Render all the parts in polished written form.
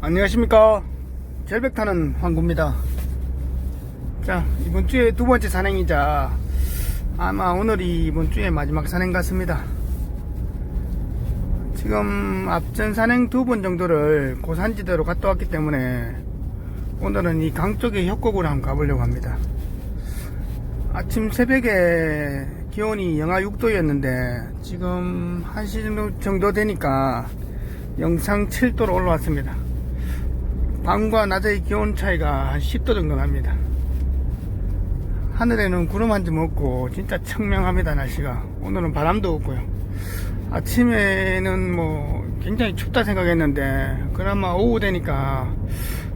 안녕하십니까. 절벽 타는 황구입니다. 자, 이번 주에 두 번째 산행이자 아마 오늘이 이번 주에 마지막 산행 같습니다. 지금 앞전 산행 두 번 정도를 고산지대로 갔다 왔기 때문에 오늘은 이 강 쪽의 협곡으로 한번 가보려고 합니다. 아침 새벽에 기온이 영하 6도였는데 지금 1시 정도 되니까 영상 7도로 올라왔습니다. 밤과 낮의 기온 차이가 한 10도 정도 납니다. 하늘에는 구름 한 점 없고 진짜 청명합니다. 날씨가. 오늘은 바람도 없고요. 아침에는 뭐 굉장히 춥다 생각했는데 그나마 오후 되니까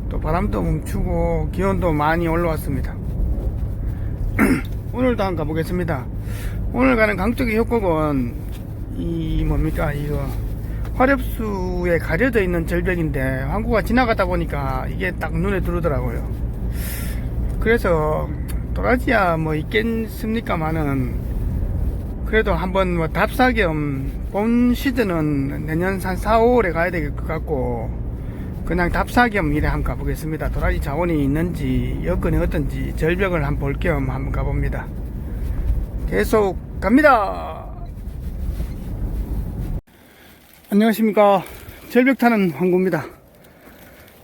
또 바람도 멈추고 기온도 많이 올라왔습니다. 오늘도 한번 가보겠습니다. 오늘 가는 강쪽의 협곡은 이 뭡니까 이거 화렵수에 가려져 있는 절벽인데 항구가 지나가다 보니까 이게 딱 눈에 들어오더라고요. 그래서 도라지야 뭐 있겠습니까마는 그래도 한번 뭐 답사 겸 본 시즌은 내년 한 4, 5월에 가야 될 것 같고 그냥 답사 겸 이래 한번 가보겠습니다. 도라지 자원이 있는지 여건이 어떤지 절벽을 한번 볼 겸 한번 가봅니다. 계속 갑니다. 안녕하십니까. 절벽 타는 황구입니다.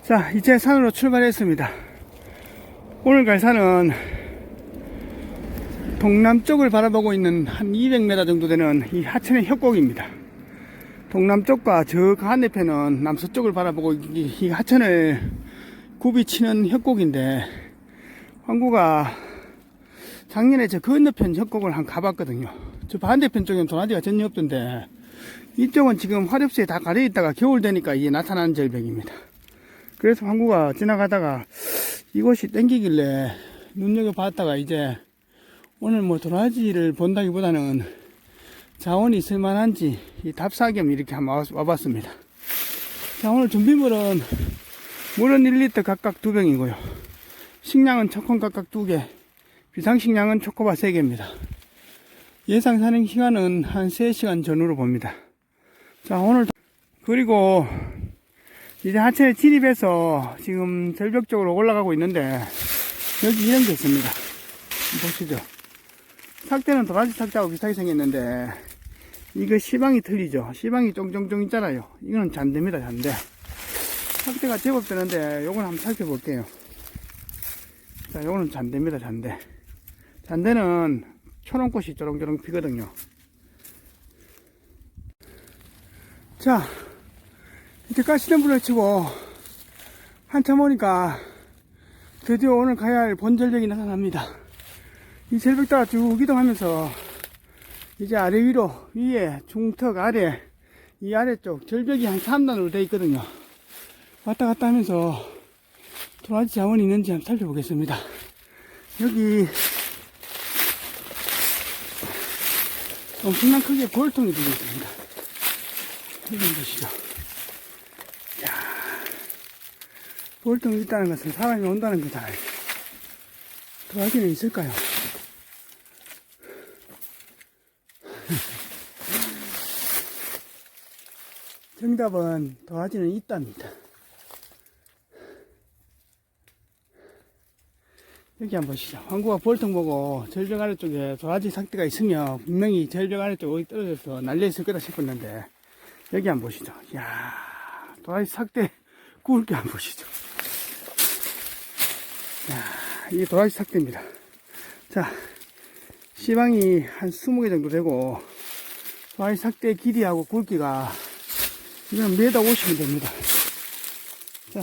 자, 이제 산으로 출발했습니다. 오늘 갈 산은 동남쪽을 바라보고 있는 한 200m 정도 되는 이 하천의 협곡입니다. 동남쪽과 저 반대편은 남서쪽을 바라보고 이 하천을 굽이치는 협곡인데 황구가 작년에 저 건너편 협곡을 한 가봤거든요. 저 반대편 쪽에는 도라지가 전혀 없던데 이쪽은 지금 화렵수에 다 가려있다가 겨울 되니까 이게 나타나는 절벽입니다. 그래서 황구가 지나가다가 이곳이 땡기길래 눈여겨봤다가 이제 오늘 뭐 도라지를 본다기보다는 자원이 있을 만한지 이 답사 겸 이렇게 한번 와봤습니다. 자, 오늘 준비물은 물은 1리터 각각 2병이고요. 식량은 초콘 각각 2개, 비상식량은 초코바 3개입니다. 예상 산행 시간은 한 3시간 전후로 봅니다. 자, 오늘 그리고 이제 하천에 진입해서 지금 절벽 쪽으로 올라가고 있는데 여기 이런 게 있습니다. 보시죠. 삭대는 도라지 삭대하고 비슷하게 생겼는데 이거 시방이 틀리죠. 시방이 쫑쫑쫑 있잖아요. 이거는 잔대입니다. 잔대. 삭대가 제법 되는데 요건 한번 살펴볼게요. 자, 요거는 잔대입니다. 잔대. 잔대는 초롱꽃이 쪼롱쪼롱 피거든요. 자, 이렇게 가시덤불을 치고 한참 오니까 드디어 오늘 가야 할 본절벽이 나타납니다. 이 절벽 따라 쭉 이동하면서 이제 아래 위로 위에 중턱 아래 이 아래쪽 절벽이 한 3단으로 되어 있거든요. 왔다 갔다 하면서 도라지 자원이 있는지 한번 살펴보겠습니다. 여기 엄청난 크기의 볼통이 들어 있습니다. 이건 보시죠. 이야, 볼통이 있다는 것은 사람이 온다는 거잖아요. 도라지는 있을까요? 정답은 도라지는 있답니다. 여기 한번 보시죠. 황구가 볼통 보고 절벽 아래쪽에 도라지 삭대가 있으면 분명히 절벽 아래쪽에 떨어져서 날려있을 거다 싶었는데 여기 한번 보시죠. 이야, 도라지 삭대 구울 게 한번 보시죠. 이야, 이게 도라지 삭대입니다. 자, 시방이 한 20개 정도 되고 도라지 삭대 길이하고 굵기가 이건 1m50이 됩니다. 자,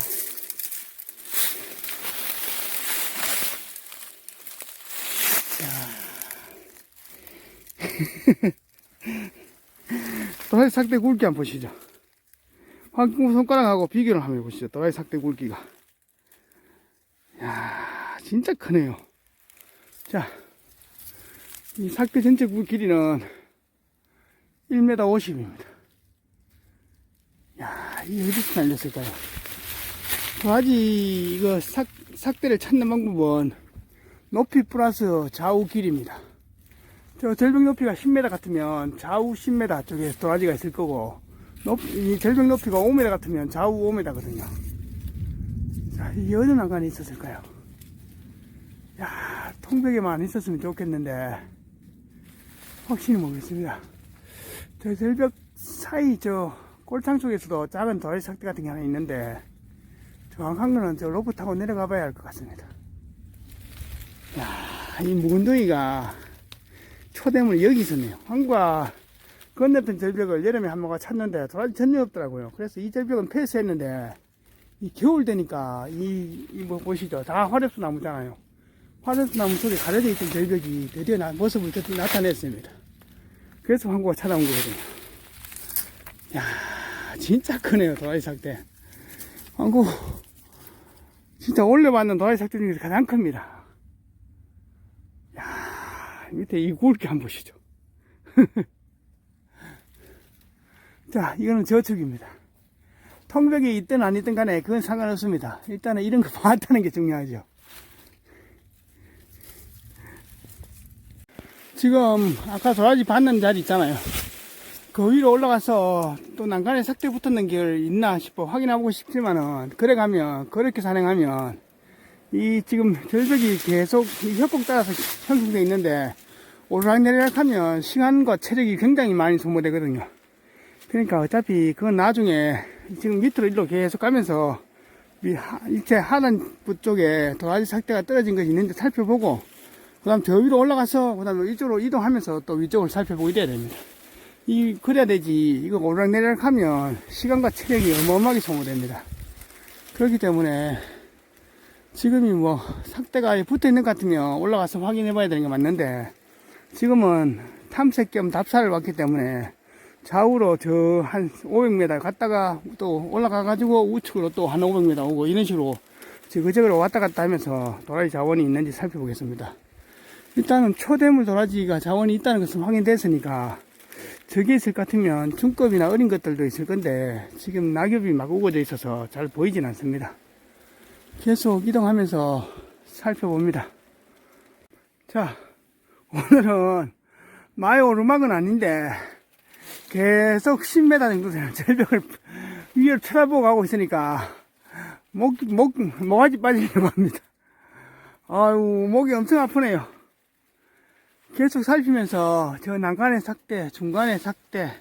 도라지 삭대 굵기 한번 보시죠. 황구 손가락하고 비교를 한번 해보시죠. 도라지 삭대 굵기가. 이야, 진짜 크네요. 자, 이 삭대 전체 길이는 1m50입니다. 야, 이게 어디서 날렸을까요? 도라지 이거 삭대를 찾는 방법은 높이 플러스 좌우 길입니다. 저 절벽 높이가 10m 같으면 좌우 10m 쪽에 도라지가 있을 거고 이 절벽 높이가 5m 같으면 좌우 5m거든요. 자, 이게 어느 난간에 있었을까요? 야, 통백에만 있었으면 좋겠는데, 확실히 모르겠습니다. 저 절벽 사이 저 꼴창 쪽에서도 작은 도라지 삭대 같은 게 하나 있는데, 정확한 거는 저 로프 타고 내려가 봐야 할 것 같습니다. 야, 이 묵은둥이가 초대물 여기 있었네요. 황구가 건너편 절벽을 여름에 한 번가 찾는데 도라지 전혀 없더라고요. 그래서 이 절벽은 패스했는데, 이 겨울 되니까 뭐 보시죠. 다 화렵수 나무잖아요. 화렵수 나무 속에 가려져 있던 절벽이 드디어 모습을 나타냈습니다. 그래서 황구가 찾아온 거거든요. 야, 진짜 크네요, 도라지 삭대. 황구, 진짜 올려봤는 도라지 삭대 중에서 가장 큽니다. 야, 밑에 이 굵기 한번 보시죠. 자, 이거는 저축입니다. 통백이 있든 안 있든 간에 그건 상관없습니다. 일단은 이런 거 봤다는 게 중요하죠. 지금 아까 도라지 받는 자리 있잖아요. 그 위로 올라가서 또 난간에 삭대 붙었는 길 있나 싶어 확인하고 싶지만은, 그래 가면, 그렇게 산행하면 이 지금 절벽이 계속 이 협곡 따라서 형성되어 있는데 오르락내리락 하면 시간과 체력이 굉장히 많이 소모되거든요. 그러니까 어차피 그건 나중에 지금 밑으로 일로 계속 가면서 일체 하단부 쪽에 도라지 삭대가 떨어진 것이 있는지 살펴보고, 그 다음 저 위로 올라가서 그 다음에 이쪽으로 이동하면서 또 위쪽을 살펴보고 이래야 됩니다. 그래야 되지. 이거 오르락내리락 하면 시간과 체력이 어마어마하게 소모됩니다. 그렇기 때문에 지금이 뭐 삭대가 붙어 있는 것 같으면 올라가서 확인해 봐야 되는 게 맞는데, 지금은 탐색 겸 답사를 왔기 때문에 좌우로 저 한 500m 갔다가 또 올라가 가지고 우측으로 또 한 500m 오고 이런 식으로 저거저거로 왔다 갔다 하면서 도라지 자원이 있는지 살펴보겠습니다. 일단은 초대물 도라지가 자원이 있다는 것은 확인됐으니까 저게 있을 것 같으면 중급이나 어린 것들도 있을 건데, 지금 낙엽이 막 우거져 있어서 잘 보이진 않습니다. 계속 이동하면서 살펴봅니다. 자, 오늘은 마이 오르막은 아닌데 계속 10m 정도 되는 절벽을 위로 쳐다보고 가고 있으니까 목까지 빠지려고 합니다. 아유, 목이 엄청 아프네요. 계속 살피면서 저 난간의 삭대, 중간의 삭대,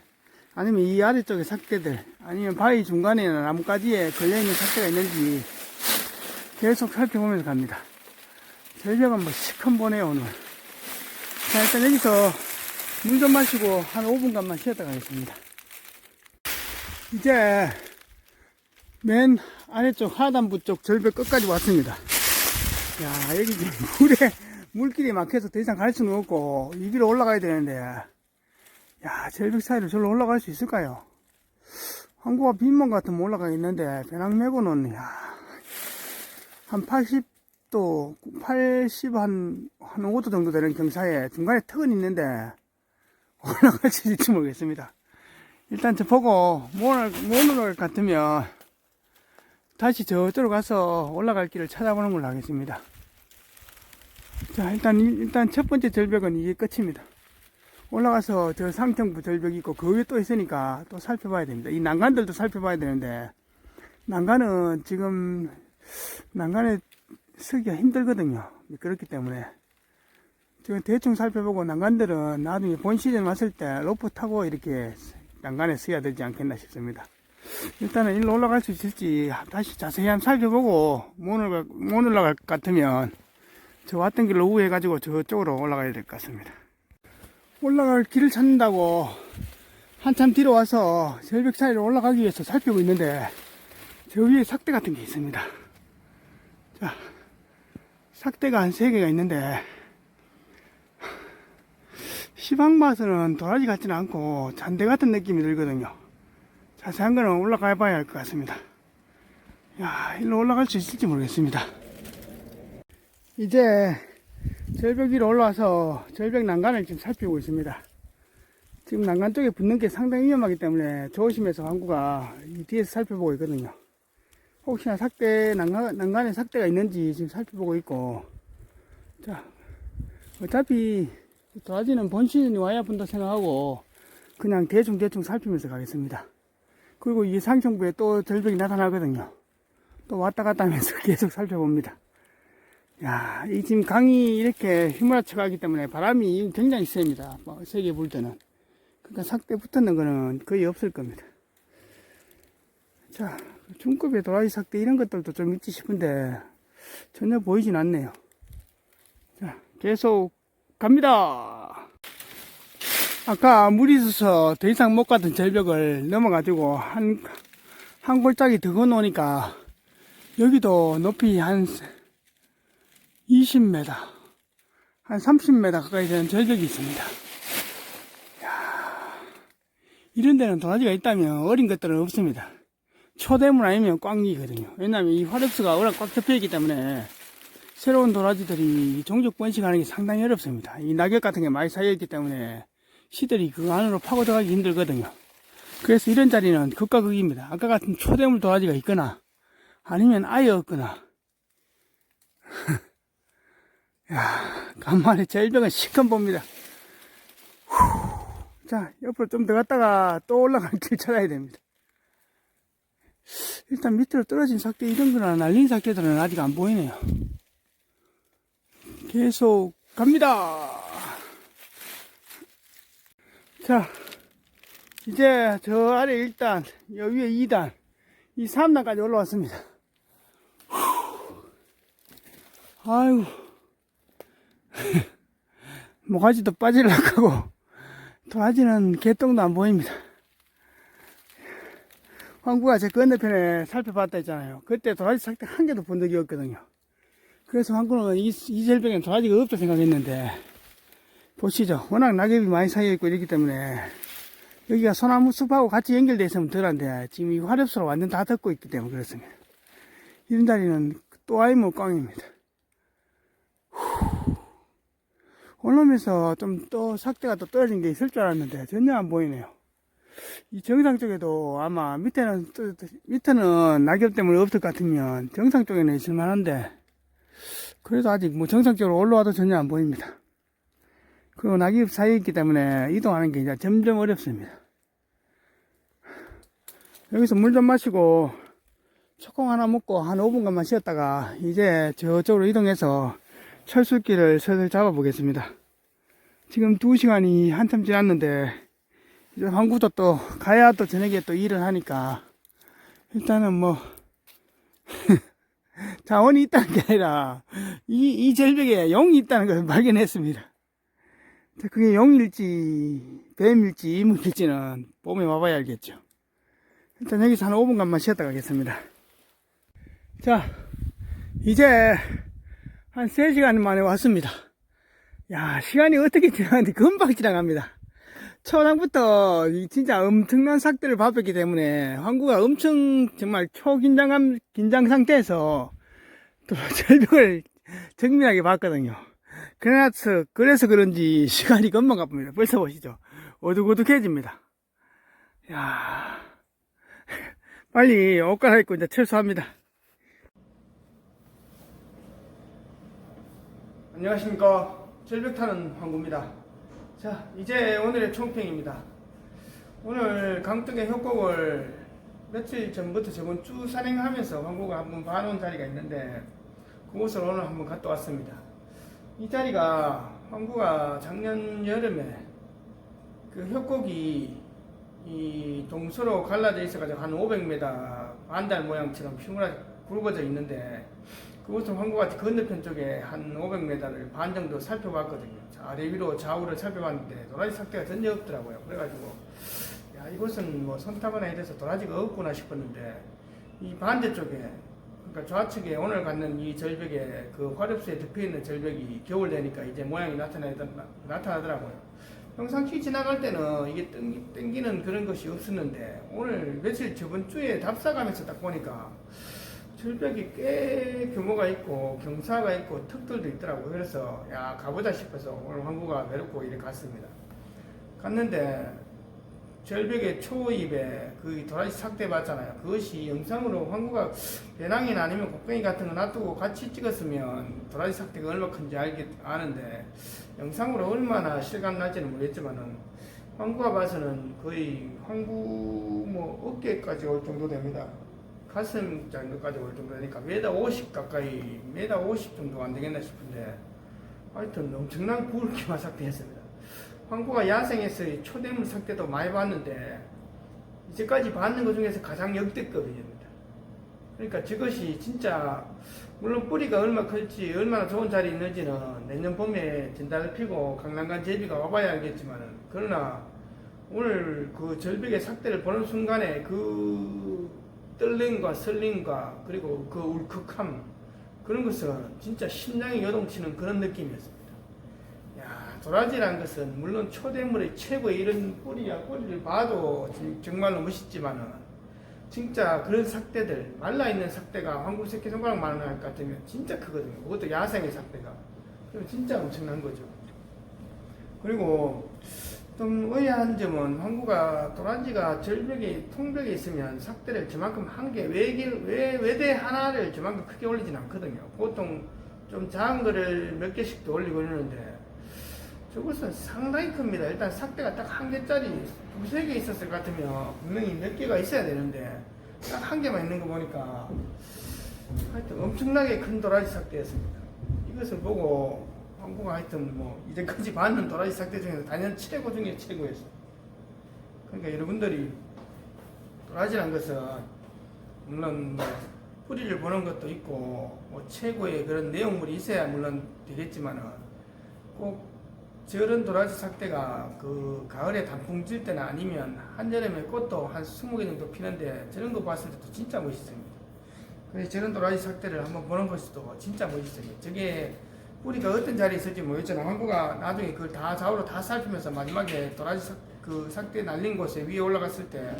아니면 이 아래쪽의 삭대들, 아니면 바위 중간에나 나뭇가지에 걸려있는 삭대가 있는지 계속 살펴보면서 갑니다. 절벽은 뭐 시큰 보네요, 오늘. 자, 일단 여기서 물 좀 마시고 한 5분간만 쉬었다 가겠습니다. 이제 맨 아래쪽 하단부 쪽 절벽 끝까지 왔습니다. 야, 여기 지금 물길이 막혀서 더 이상 갈 수는 없고 이 위로 올라가야 되는데, 야, 절벽 사이로 절로 올라갈 수 있을까요? 항구가 빈몸 같으면 올라가겠는데 배낭 메고는 한 80도, 80 한 5도 정도 되는 경사에 중간에 턱은 있는데 올라갈 수 있을지 모르겠습니다. 일단 저 보고 못 올라갈 것 같으면 다시 저쪽으로 가서 올라갈 길을 찾아보는 걸로 하겠습니다. 자, 일단 첫 번째 절벽은 이게 끝입니다. 올라가서 저 상평부 절벽이 있고 그 위에 또 있으니까 또 살펴봐야 됩니다. 이 난간들도 살펴봐야 되는데, 난간은 지금 난간에 서기가 힘들거든요. 그렇기 때문에 지금 대충 살펴보고 난간들은 나중에 본 시즌 왔을 때 로프 타고 이렇게 난간에 서야 되지 않겠나 싶습니다. 일단은 일로 올라갈 수 있을지 다시 자세히 한번 살펴보고 못 올라갈 것 같으면 저 왔던 길로 우회해 가지고 저쪽으로 올라가야 될 것 같습니다. 올라갈 길을 찾는다고 한참 뒤로 와서 절벽 사이로 올라가기 위해서 살피고 있는데, 저 위에 삭대 같은 게 있습니다. 자, 삭대가 한 3개가 있는데 시방 맛은 도라지 같지는 않고 잔대 같은 느낌이 들거든요. 자세한 거는 올라가 봐야 할 것 같습니다. 야, 일로 올라갈 수 있을지 모르겠습니다. 이제 절벽 위로 올라와서 절벽 난간을 지금 살피고 있습니다. 지금 난간 쪽에 붙는 게 상당히 위험하기 때문에 조심해서 항구가 이 뒤에서 살펴보고 있거든요. 혹시나 난간에 삭대가 있는지 지금 살펴보고 있고, 자, 어차피 도라지는 본 시즌이 와야 본다 생각하고 그냥 대충 살피면서 가겠습니다. 그리고 이 상층부에 또 절벽이 나타나거든요. 또 왔다 갔다 하면서 계속 살펴봅니다. 야, 이 지금 강이 이렇게 휘몰아쳐 가기 때문에 바람이 굉장히 셉니다. 뭐 세게 불 때는. 그러니까 삭대 붙는 거는 거의 없을 겁니다. 자, 중급의 도라지 삭대 이런 것들도 좀 있지 싶은데 전혀 보이진 않네요. 자, 계속 갑니다. 아까 물이 있어서 더 이상 못 가던 절벽을 넘어가지고 한 골짜기 더 건너니까 여기도 높이 한 20m, 한 30m 가까이 되는 절벽이 있습니다. 이야, 이런 데는 도라지가 있다면 어린 것들은 없습니다. 초대문 아니면 꽝이거든요. 왜냐하면 이 화력수가 워낙 꽉 잡혀있기 때문에 새로운 도라지들이 종족 번식하는 게 상당히 어렵습니다. 이 낙엽 같은 게 많이 쌓여있기 때문에 씨들이 그 안으로 파고 들어가기 힘들거든요. 그래서 이런 자리는 극과 극입니다. 아까 같은 초대물 도라지가 있거나 아니면 아예 없거나. 야, 간만에 절벽은 시큰 봅니다. 자, 옆으로 좀 더 갔다가 또 올라가는 길 찾아야 됩니다. 일단 밑으로 떨어진 삭대 이런 거나 날린 삭대들은 아직 안 보이네요. 계속 갑니다. 자, 이제 저 아래 1단, 여기 위에 2단, 이 3단까지 올라왔습니다. 아이고, 모가지도 빠지려고 하고, 도라지는 개똥도 안 보입니다. 황구가 제 건너편에 살펴봤다 했잖아요. 그때 도라지 삭대 한 개도 본 적이 없거든요. 그래서 황구는 이 절벽에는 도라지가 없다 생각했는데, 보시죠. 워낙 낙엽이 많이 쌓여있고 이렇기 때문에, 여기가 소나무 숲하고 같이 연결되어 있으면 덜한데, 지금 이 화렵수로 완전 다 덮고 있기 때문에 그렇습니다. 이런 자리는 또 아이모 꽝입니다. 올라오면서 좀 또 삭대가 또 떨어진 게 있을 줄 알았는데 전혀 안 보이네요. 이 정상 쪽에도 아마 밑에는 낙엽 때문에 없을 것 같으면 정상 쪽에는 있을 만한데 그래도 아직 뭐 정상 쪽으로 올라와도 전혀 안 보입니다. 그리고 낙엽 사이에 있기 때문에 이동하는 게 이제 점점 어렵습니다. 여기서 물 좀 마시고 초콩 하나 먹고 한 5분간만 쉬었다가 이제 저쪽으로 이동해서 철수길을 슬슬 잡아보겠습니다. 지금 2시간이 한참 지났는데 이제 항구도 또 가야 또 저녁에 또 일을 하니까 일단은 뭐 자원이 있다는 게 아니라 이 절벽에 용이 있다는 걸 발견했습니다. 그게 용일지 뱀일지 이물일지는 봄에 와봐야 알겠죠. 일단 여기서 한 5분간만 쉬었다 가겠습니다. 자, 이제 한 3시간 만에 왔습니다. 야, 시간이 어떻게 지나가는데 금방 지나갑니다. 초장부터 진짜 엄청난 삭대를 밟았기 때문에 황구가 엄청 정말 긴장 상태에서 또 절벽을 정밀하게 봤거든요. 그래서 그런지 시간이 금방 가봅니다. 벌써 보시죠. 어둑어둑해집니다. 야, 빨리 옷 갈아입고 이제 철수합니다. 안녕하십니까. 절벽 타는 황구입니다. 자, 이제 오늘의 총평입니다. 오늘 강둑의 협곡을 며칠 전부터 저번 주 산행하면서 황구가 한번 봐놓은 자리가 있는데 그곳을 오늘 한번 갔다 왔습니다. 이 자리가 황구가 작년 여름에 그 협곡이 이 동서로 갈라져 있어가지고 한 500m 반달 모양처럼 굵어져 있는데 그곳은 황구가 건너편 쪽에 한 500m를 반 정도 살펴봤거든요. 아래 위로 좌우를 살펴봤는데 도라지 삭대가 전혀 없더라고요. 그래가지고 야, 이곳은 뭐 손타거나 이래서 도라지가 없구나 싶었는데 이 반대쪽에 그러니까 좌측에 오늘 갔는 이 절벽에 그 화렵수에 덮여있는 절벽이 겨울 되니까 이제 모양이 나타나더라고요. 평상시 지나갈 때는 이게 땡기는 그런 것이 없었는데 오늘 며칠 저번 주에 답사가면서 딱 보니까 절벽이 꽤 규모가 있고 경사가 있고 턱들도 있더라고요. 그래서 야, 가보자 싶어서 오늘 황구가 외롭고 이렇게 갔습니다. 갔는데 절벽의 초입에 그 도라지 삭대 봤잖아요. 그것이 영상으로 황구가 배낭이나 아니면 곡괭이 같은 거 놔두고 같이 찍었으면 도라지 삭대가 얼마나 큰지 아는데 영상으로 얼마나 실감 날지는 모르겠지만은 황구가 봐서는 거의 황구 뭐 어깨까지 올 정도 됩니다. 가슴 정도까지 올 정도 되니까 메다 50 가까이, 메다 50 정도 안 되겠나 싶은데 하여튼 엄청난 굵기만 삭대했습니다. 황구가 야생에서의 초대물 삭대도 많이 봤는데 이제까지 봤는 것 중에서 가장 역대급입니다. 그러니까 저것이 진짜 물론 뿌리가 얼마 클지 얼마나 좋은 자리에 있는지는 내년 봄에 진달래 피고 강남간 제비가 와봐야 알겠지만 그러나 오늘 그 절벽의 삭대를 보는 순간에 그 떨림과 설림과 그리고 그 울컥함 그런 것은 진짜 심장이 요동치는 그런 느낌이었습니다. 야, 도라지란 것은 물론 초대물의 최고의 이런 뿌리를 봐도 정말로 멋있지만은 진짜 그런 삭대들, 말라있는 삭대가 한국 새끼손가락만 할 것 같으면 진짜 크거든요. 그것도 야생의 삭대가. 그럼 진짜 엄청난 거죠. 그리고 좀 의아한 점은 황구가 도라지가 절벽에 통벽에 있으면 삭대를 저만큼 한 개 외대 하나를 저만큼 크게 올리진 않거든요. 보통 좀 작은 거를 몇 개씩도 올리고 있는데 저것은 상당히 큽니다. 일단 삭대가 딱 한 개짜리 두세 개 있었을 것 같으면 분명히 몇 개가 있어야 되는데 딱 한 개만 있는 거 보니까 하여튼 엄청나게 큰 도라지 삭대였습니다. 이것을 보고 황구가 하여튼 뭐 이제까지 봤는 도라지 삭대 중에서 단연 최고 중에 최고였어요. 그러니까 여러분들이 도라지란 것은 물론 뭐 뿌리를 보는 것도 있고 뭐 최고의 그런 내용물이 있어야 물론 되겠지만은 꼭 저런 도라지 삭대가 그 가을에 단풍 질 때나 아니면 한여름에 꽃도 한 20개 정도 피는데 저런 거 봤을 때도 진짜 멋있습니다. 그래서 저런 도라지 삭대를 한번 보는 것도 진짜 멋있습니다. 저게 뿌리가 어떤 자리에 있을지 모르겠잖아. 황구가 나중에 그걸 다 좌우로 다 살피면서 마지막에 도라지 그 삭대 날린 곳에 위에 올라갔을 때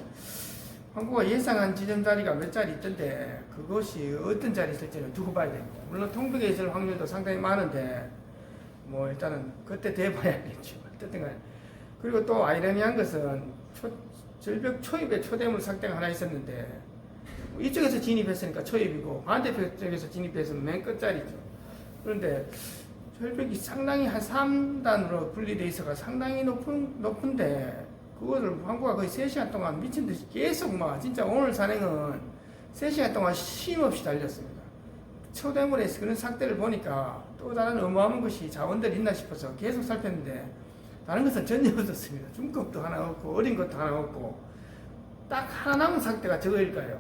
황구가 예상한 지점 자리가 몇 자리 있던데 그것이 어떤 자리에 있을지는 두고 봐야 됩니다. 물론 통벽에 있을 확률도 상당히 많은데 뭐 일단은 그때 돼봐야겠죠. 어쨌든 간에. 그리고 또 아이러니한 것은 절벽 초입에 초대물 삭대가 하나 있었는데 이쪽에서 진입했으니까 초입이고 반대편 쪽에서 진입해서 맨 끝자리죠. 그런데 절벽이 상당히 한 3단으로 분리되어 있어가 상당히 높은데 그거를 황구가 거의 3시간 동안 미친듯이 계속 막 진짜 오늘 산행은 3시간 동안 쉼없이 달렸습니다. 초대물에서 그런 삭대를 보니까 또 다른 어마어마한 것이 자원들이 있나 싶어서 계속 살폈는데 다른 것은 전혀 없었습니다. 중급도 하나 없고 어린 것도 하나 없고 딱 하나 남은 삭대가 저거일까요?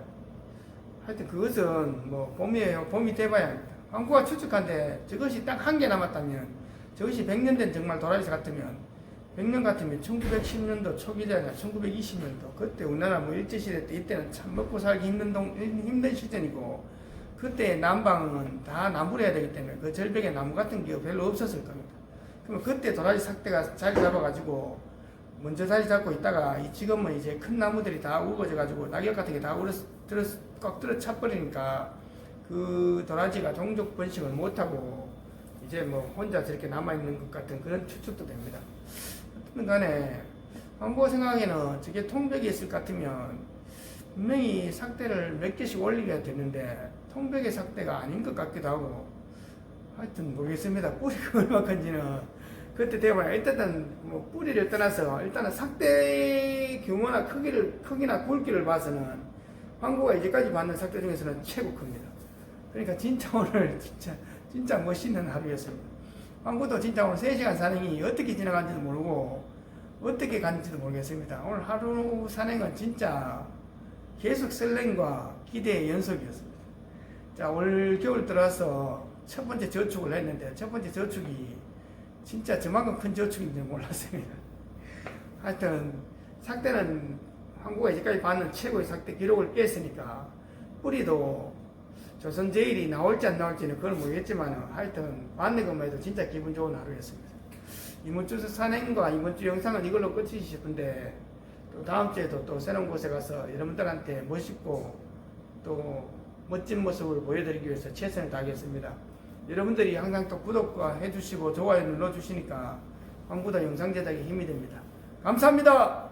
하여튼 그것은 뭐 봄이에요. 봄이 돼봐야 합니다. 황구가 추측한데 저것이 딱 한 개 남았다면 저것이 100년 된 정말 도라지 같으면 100년 같으면 1910년도 초기잖아요. 1920년도 그때 우리나라 뭐 일제시대 때 이때는 참 먹고 살기 힘든 시즌이고 그때 남방은 다 나무를 해야 되기 때문에 그 절벽에 나무 같은 게 별로 없었을 겁니다. 그러면 그때 도라지 삭대가 자리 잡아가지고 먼저 자리 잡고 있다가 지금은 이제 큰 나무들이 다 우거져가지고 낙엽 같은 게 다 꽉 들어 차버리니까 그 도라지가 종족 번식을 못하고 이제 뭐 혼자 저렇게 남아있는 것 같은 그런 추측도 됩니다. 어쨌든 간에 황구가 생각에는 저게 통벽에 있을 것 같으면 분명히 삭대를 몇 개씩 올리게 되는데 통벽의 삭대가 아닌 것 같기도 하고 하여튼 모르겠습니다. 뿌리가 얼마 큰지는 그때 되면 일단은 뭐 뿌리를 떠나서 일단은 삭대 규모나 크기나 굵기를 봐서는 황구가 이제까지 봤는 삭대 중에서는 최고 큽니다. 그러니까 진짜 오늘 진짜 멋있는 하루였습니다. 황구도 진짜 오늘 3시간 산행이 어떻게 지나간지도 모르고 어떻게 갔는지도 모르겠습니다. 오늘 하루 산행은 진짜 계속 설렘과 기대의 연속이었습니다. 자, 올 겨울 들어서 첫 번째 저축을 했는데 첫 번째 저축이 진짜 저만큼 큰 저축인지 몰랐습니다. 하여튼 삭대는 한국가 이제까지 받는 최고의 삭대 기록을 깼으니까 뿌리도 조선 제일이 나올지 안 나올지는 그건 모르겠지만 하여튼 받는 것만 해도 진짜 기분 좋은 하루였습니다. 이번 주 산행과 이번 주 영상은 이걸로 끝이지 싶은데 또 다음 주에도 또 새로운 곳에 가서 여러분들한테 멋있고 또 멋진 모습을 보여드리기 위해서 최선을 다하겠습니다. 여러분들이 항상 또 구독과 해주시고 좋아요 눌러주시니까 황구도 영상 제작에 힘이 됩니다. 감사합니다.